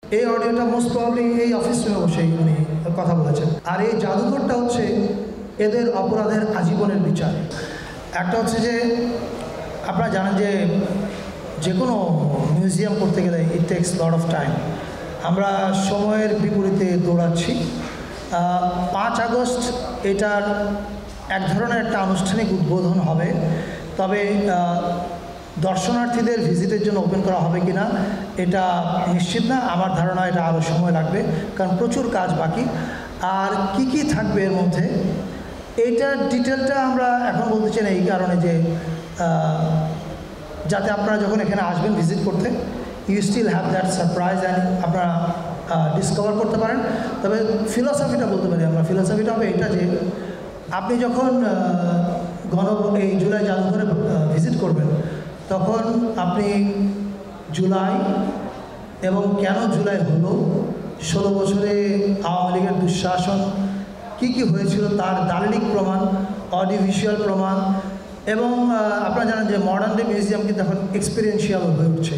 এই অডিওটা most probably এই অফিস রুমে বসেই উনি কথা বলেছেন। আর এই জাদুঘরটা হচ্ছে এদের অপরাধের আজীবনের বিচার। একটা হচ্ছে যে আপনারা জানেন যে কোনো মিউজিয়াম করতে গেলে it takes lot of time. আমরা সময়ের বিপরীতে দৌড়াচ্ছি। 5 আগস্ট এটার এক ধরনের একটা আনুষ্ঠানিক উদ্বোধন হবে, তবে দর্শনার্থীদের ভিজিটের জন্য ওপেন করা হবে কি না এটা নিশ্চিত না। আমার ধারণা এটা আরও সময় লাগবে, কারণ প্রচুর কাজ বাকি। আর কি কি থাকবে এর মধ্যে এইটার ডিটেলটা আমরা এখন বলতে চাই না, এই কারণে যে যাতে আপনারা যখন এখানে আসবেন ভিজিট করতে, you still have that surprise and আপনারা ডিসকভার করতে পারেন। তবে ফিলসফিটা বলতে পারি আমরা, ফিলসফিটা হবে এটা যে আপনি যখন এই জুলাই জাদুঘরে ভিজিট করবেন তখন আপনি জুলাই এবং কেন জুলাই হলো, 16 বছরে আওয়ামী লীগের দুঃশাসন কী কী হয়েছিল তার দালিলিক প্রমাণ, অডিও ভিজুয়াল প্রমাণ, এবং আপনারা জানেন যে মডার্ন ডে মিউজিয়াম কিন্তু এখন এক্সপিরিয়েন্সিয়াল হয়ে উঠছে।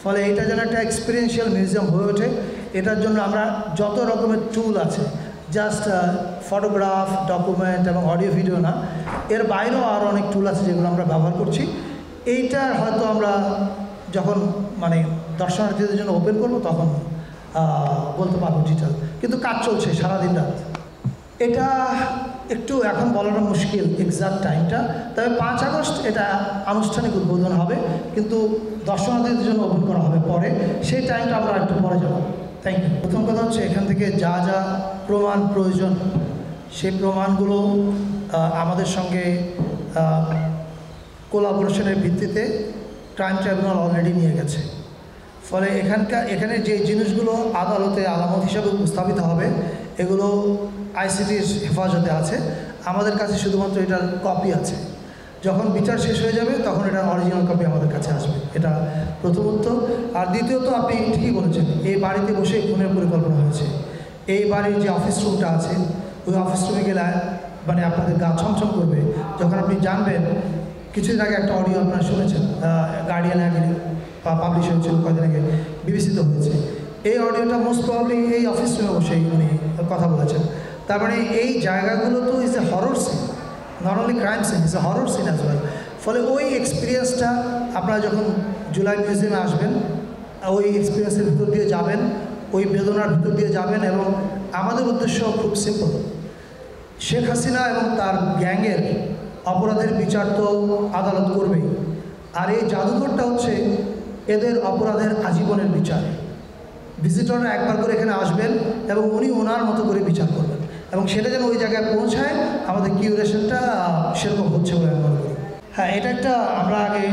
ফলে এটা যেন একটা এক্সপিরিয়েন্সিয়াল মিউজিয়াম হয়ে ওঠে, এটার জন্য আমরা যত রকমের টুল আছে, জাস্ট ফটোগ্রাফ, ডকুমেন্ট এবং অডিও ভিডিও না, এর বাইরেও আরও অনেক টুল আছে যেগুলো আমরা ব্যবহার করছি। এইটার হয়তো আমরা যখন দর্শনার্থীদের জন্য ওপেন করব তখন বলতে পারবো ডিটেল, কিন্তু কাজ চলছে সারাদিন রাত। এটা একটু এখন বলাটা মুশকিল এক্সাক্ট টাইমটা, তবে 5 আগস্ট এটা আনুষ্ঠানিক উদ্বোধন হবে, কিন্তু দর্শনার্থীদের জন্য ওপেন করা হবে পরে, সেই টাইমটা আমরা একটু পরে যাব। Thank you. প্রথম কথা হচ্ছে এখান থেকে যা যা প্রমাণ প্রয়োজন সেই প্রমাণগুলো আমাদের সঙ্গে কোলাবোরেশনের ভিত্তিতে ক্রাইম ট্রাইব্যুনাল অলরেডি নিয়ে গেছে। ফলে এখানে যে জিনিসগুলো আদালতে আলামত হিসাবে উপস্থাপিত হবে এগুলো আইসিটির হেফাজতে আছে। আমাদের কাছে শুধুমাত্র এটার কপি আছে। যখন বিচার শেষ হয়ে যাবে তখন এটার অরিজিনাল কপি আমাদের কাছে আসবে। এটা প্রথমত। আর দ্বিতীয়ত, আপনি ঠিকই বলেছেন, এই বাড়িতে বসে খুনের পরিকল্পনা হয়েছে। এই বাড়ির যে অফিস রুমটা আছে, ওই অফিস রুমে গেলে আপনাদের গা ছমছম করবে যখন আপনি জানবেন। কিছুদিন আগে একটা অডিও আপনারা শুনেছেন, গার্ডিয়ানে আগে পাবলিশ হয়েছিল, কয়েকদিন আগে বিবেচিত হয়েছে। এই অডিওটা মোস্ট প্রবাবলি এই অফিস রুমে বসেই উনি কথা বলেছেন। তার মানে এই জায়গাগুলো তো is a horror scene, not only crime scene, is a horror scene as well. ফলে ওই এক্সপিরিয়েন্সটা আপনারা যখন জুলাই মিউজিয়ামে আসবেন, ওই এক্সপিরিয়েন্সের ভিতর দিয়ে যাবেন, ওই বেদনার ভিতর দিয়ে যাবেন। এবং আমাদের উদ্দেশ্য খুব সিম্পল, শেখ হাসিনা এবং তার গ্যাংয়ের অপরাধের বিচার তো আদালত করবেই, আর এই জাদুঘরটা হচ্ছে এদের অপরাধের আজীবনের বিচার। ভিজিটররা একবার করে এখানে আসবেন এবং উনি ওনার মতো করে বিচার করবেন, এবং সেটা যেন ওই জায়গায় পৌঁছায়, আমাদের কিউরেশনটা সেরকম হচ্ছে বলে আমি মনে করি। হ্যাঁ, এটা একটা আমরা আগে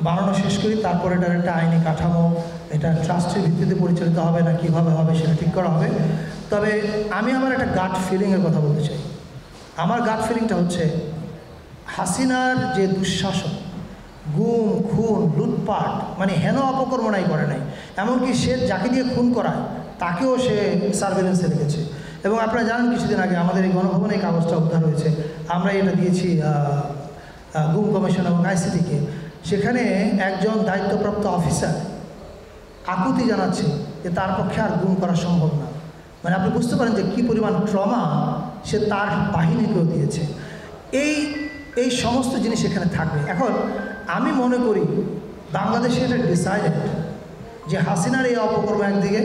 বানানো শেষ করি, তারপর এটার একটা আইনি কাঠামো, এটা ট্রাস্টের ভিত্তিতে পরিচালিত হবে না কীভাবে হবে সেটা ঠিক করা হবে। তবে আমি আমার একটা গাট ফিলিংয়ের কথা বলতে চাই। আমার গাট ফিলিংটা হচ্ছে হাসিনার যে দুঃশাসন, গুম, খুন, লুটপাট, হেন অপকর্ম নাই করে নাই, এমনকি সে যাকে দিয়ে খুন করায় তাকেও সে সার্ভেলেন্সে রেখেছে। এবং আপনারা জানেন কিছুদিন আগে আমাদের এই গণভবনে এই কাগজটা উদ্ধার হয়েছে, আমরা এটা দিয়েছি গুম কমিশন এবং আইসিটিকে। সেখানে একজন দায়িত্বপ্রাপ্ত অফিসার আকুতি জানাচ্ছে যে তার পক্ষে আর গুম করা সম্ভব না। আপনি বুঝতে পারেন যে কী পরিমাণ ট্রমা সে তার বাহিনীকেও দিয়েছে। এই সমস্ত জিনিস এখানে থাকবে। এখন আমি মনে করি বাংলাদেশে এটা ডিসাইডেড যে হাসিনার এই অপকর্ম একদিকে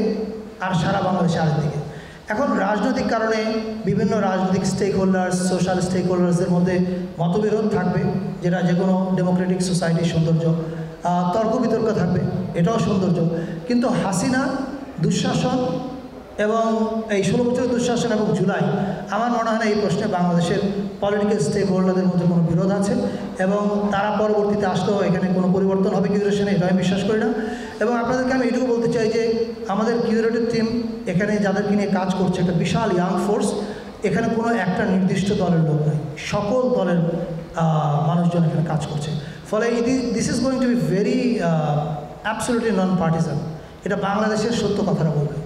আর সারা বাংলাদেশে আরেকদিকে। এখন রাজনৈতিক কারণে বিভিন্ন রাজনৈতিক স্টেক হোল্ডার্স, সোশ্যাল স্টেক হোল্ডার্সদের মধ্যে মতবিরোধ থাকবে, যেটা যে কোনো ডেমোক্রেটিক সোসাইটির সৌন্দর্য। তর্ক বিতর্ক থাকবে, এটাও সৌন্দর্য। কিন্তু হাসিনা, দুঃশাসন এবং এই 16 বছরের দুঃশাসন এবং জুলাই, আমার মনে হয় না এই প্রশ্নে বাংলাদেশের পলিটিক্যাল স্টেক হোল্ডারদের মধ্যে কোনো বিরোধ আছে, এবং তারা পরবর্তীতে আসলেও এখানে কোনো পরিবর্তন হবে কিউরেশনে, এটা আমি বিশ্বাস করি না। এবং আপনাদেরকে আমি এটুকু বলতে চাই যে আমাদের কিউরেটিভ টিম এখানে যাদেরকে নিয়ে কাজ করছে, একটা বিশাল ইয়াং ফোর্স। এখানে কোনো একটা নির্দিষ্ট দলের লোক নাই, সকল দলের মানুষজন এখানে কাজ করছে। ফলে this is going to be very absolutely non partisan. এটা বাংলাদেশের সত্য কথাটা বলবে।